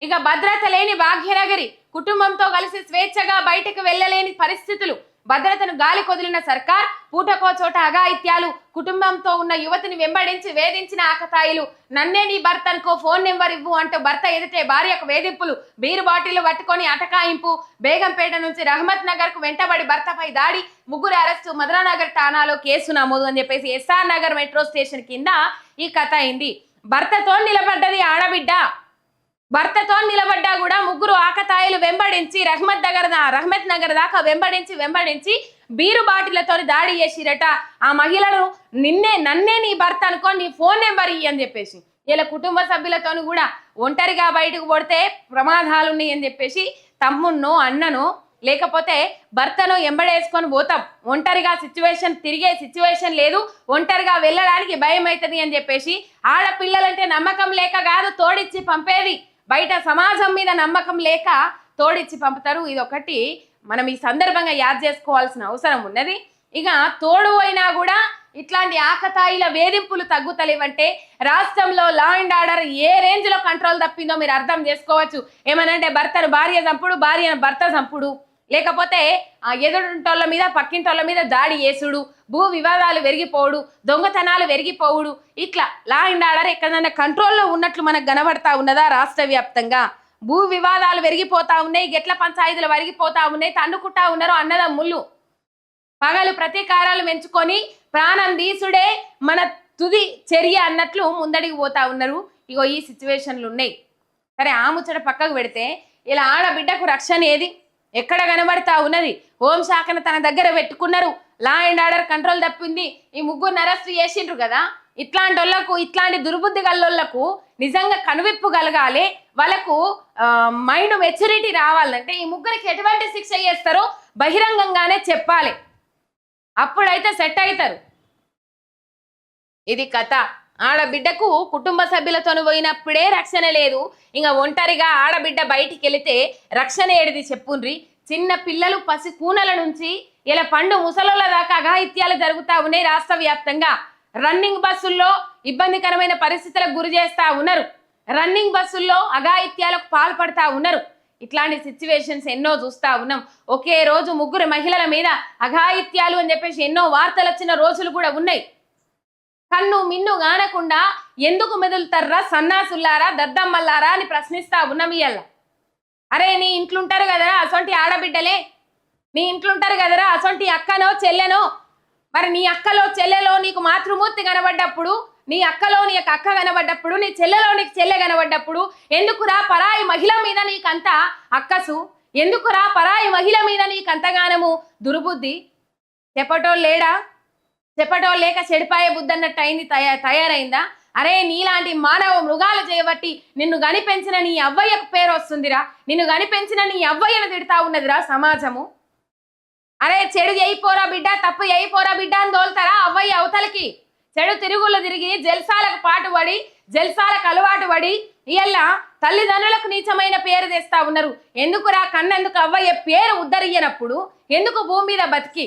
ఇక భద్రత లేని భాగ్యనగరి కుటుంబంతో కలిసి స్వేచ్ఛగా బయటకు వెళ్లలేని పరిస్థితులు భద్రతను గాలి కొదిలిన సర్కార్ పూటకో చోట అఘాయిత్యాలు కుటుంబంతో ఉన్న యువతిని వెంబడించి వేధించిన ఆకతాయిలు నన్నే నీ భర్తనుకో ఫోన్ నెంబర్ ఇవ్వు అంటూ భర్త ఎదుటే భార్యకు వేధింపులు బీరు బాటిల్ పట్టుకొని అటకాయింపు బేగంపేట నుంచి రహమత్ నగర్ కు వెంటబడి భర్తపై దాడి ముగ్గురు అరెస్టు మధురానగర్ ఠాణాలో కేసు నమోదు అని చెప్పేసి ఎస్ఆర్ నగర్ మెట్రో స్టేషన్ కింద ఈ కథ అయింది. భర్తతో నిలబడ్డది ఆడబిడ్డ. భర్తతో నిలబడ్డా కూడా ముగ్గురు ఆకతాయిలు వెంబడించి రహమత్ నగర్ దాకా వెంబడించి బీరు బాటిలతో దాడి చేసిరట. ఆ మహిళను నన్నే నీ భర్త అనుకో నీ ఫోన్ నెంబర్ ఇయ్యి అని చెప్పేసి ఇలా కుటుంబ సభ్యులతో కూడా ఒంటరిగా బయటకు పడితే ప్రమాదాలు ఉన్నాయి అని చెప్పేసి తమ్మున్నో అన్నను లేకపోతే భర్తను ఎంబడేసుకొని పోతాం. ఒంటరిగా తిరిగే సిచ్యువేషన్ లేదు, ఒంటరిగా వెళ్ళడానికి భయం అవుతుంది అని చెప్పేసి ఆడపిల్లలంటే నమ్మకం లేక కాదు తోడిచ్చి పంపేది, బయట సమాజం మీద నమ్మకం లేక తోడిచ్చి పంపుతారు. ఇది ఒకటి మనం ఈ సందర్భంగా యాద్ చేసుకోవాల్సిన అవసరం ఉన్నది. ఇక తోడు అయినా కూడా ఇట్లాంటి ఆకతాయిల వేధింపులు తగ్గుతలేవంటే రాష్ట్రంలో law and order A range లో కంట్రోల్ తప్పిందో మీరు అర్థం చేసుకోవచ్చు. ఏమనంటే భర్తను భార్య చంపుడు, భార్యను భర్త చంపుడు, లేకపోతే ఎదురుంటోళ్ళ మీద పక్కింటోళ్ళ మీద దాడి చేసుడు, భూ వివాదాలు పెరిగిపోవుడు, దొంగతనాలు పెరిగిపోవుడు, ఇట్లా లా అండ్ ఆర్డర్ ఎక్కడైనా కంట్రోల్లో ఉన్నట్లు మనకు కనబడతా ఉన్నదా? రాష్ట్ర వ్యాప్తంగా భూ వివాదాలు పెరిగిపోతా ఉన్నాయి, గెట్ల పంచాయతీలు పెరిగిపోతా ఉన్నాయి, తన్నుకుంటా ఉన్నారు అన్నదమ్ముళ్ళు. పగలు ప్రతీకారాలు మెంచుకొని ప్రాణం దీసుడే మన తుది చర్య అన్నట్లు ముందడికి పోతా ఉన్నారు. ఇగో ఈ సిచ్యువేషన్లు ఉన్నాయి. సరే ఆ ముచ్చట పక్కకు పెడితే ఇలా ఆడబిడ్డకు రక్షణ ఏది ఎక్కడ కనబడతా ఉన్నది? హోంశాఖను తన దగ్గర పెట్టుకున్నారు, లా అండ్ ఆర్డర్ కంట్రోల్ తప్పింది, ఈ ముగ్గురు అరెస్ట్ చేసిండ్రు కదా. ఇట్లాంటి వాళ్ళకు, ఇట్లాంటి దుర్బుద్ధి గల్లోళ్లకు నిజంగా కనువిప్పు కలగాలి, వాళ్ళకు మైండ్ మెచ్యూరిటీ రావాలంటే ఈ ముగ్గురికి ఎటువంటి శిక్ష చేస్తారో బహిరంగంగానే చెప్పాలి, అప్పుడైతే సెట్ అవుతారు. ఇది కథ. ఆడబిడ్డకు కుటుంబ సభ్యులతో పోయినప్పుడే రక్షణ లేదు, ఇంకా ఒంటరిగా ఆడబిడ్డ బయటికి వెళితే రక్షణ ఏడిది చెప్పుండ్రి. చిన్న పిల్లలు పసి కూనల నుంచి ఇలా పండు ముసలోళ్ళ దాకా అఘాయిత్యాలు జరుగుతూ ఉన్నాయి రాష్ట్ర వ్యాప్తంగా. రన్నింగ్ బస్సుల్లో ఇబ్బందికరమైన పరిస్థితులకు గురి చేస్తూ ఉన్నారు, రన్నింగ్ బస్సుల్లో అఘాయిత్యాలకు పాల్పడతా ఉన్నారు. ఇట్లాంటి సిచ్యువేషన్స్ ఎన్నో చూస్తూ ఉన్నాం. ఒకే రోజు ముగ్గురు మహిళల మీద అఘాయిత్యాలు అని చెప్పేసి ఎన్నో వార్తలు వచ్చిన రోజులు కూడా ఉన్నాయి. కన్ను మిన్ను గానకుండా ఎందుకు మెదులుతారా సన్నాసుల్లారా, దద్దమ్మల్లారా అని ప్రశ్నిస్తా ఉన్నాం ఇయ్యాల. అరే నీ ఇంట్లుంటారు కదరా అసొంటి ఆడబిడ్డలే, నీ ఇంట్లుంటారు కదరా అసొంటి అక్కనో చెల్లెనో, మరి నీ అక్కలో చెల్లెలో నీకు మాతృమూర్తి కనబడ్డప్పుడు, నీ అక్కలో నీకు అక్క కనబడ్డప్పుడు, నీ చెల్లెలో నీకు చెల్లె కనబడ్డప్పుడు ఎందుకురా పరాయి మహిళ మీద నీకంత అక్కసు, ఎందుకురా పరాయి మహిళ మీద నీకంతగానము దుర్బుద్ధి? చెప్పటోళ్ళు లేక చెడిపాయే బుద్ధి అన్నట్టు అయింది, తయారైందా? అరే నీలాంటి మానవ మృగాలు చేయబట్టి నిన్ను గనిపెంచిన నీ అవ్వయ్యకు పేరు వస్తుందిరా, నిన్ను గనిపెంచిన నీ అవ్వయ్యను తిడతా ఉన్నదిరా సమాజము. అరే చెడు చేయిపోరా బిడ్డ, తప్పు చేయిపోరా బిడ్డ అని తోలుతారా అవ్వయ్య అవతలకి? చెడు తిరుగుళ్ళు తిరిగి జల్సాలకు పాటుపడి, జల్సాలకు అలవాటు పడి ఇయ్యల్ల తల్లిదండ్రులకు నీచమైన పేరు తెస్తా ఉన్నారు. ఎందుకురా కన్నెందుకు అవ్వయ్య పేరు ఉద్ధరియనప్పుడు ఎందుకు భూమి మీద బతికి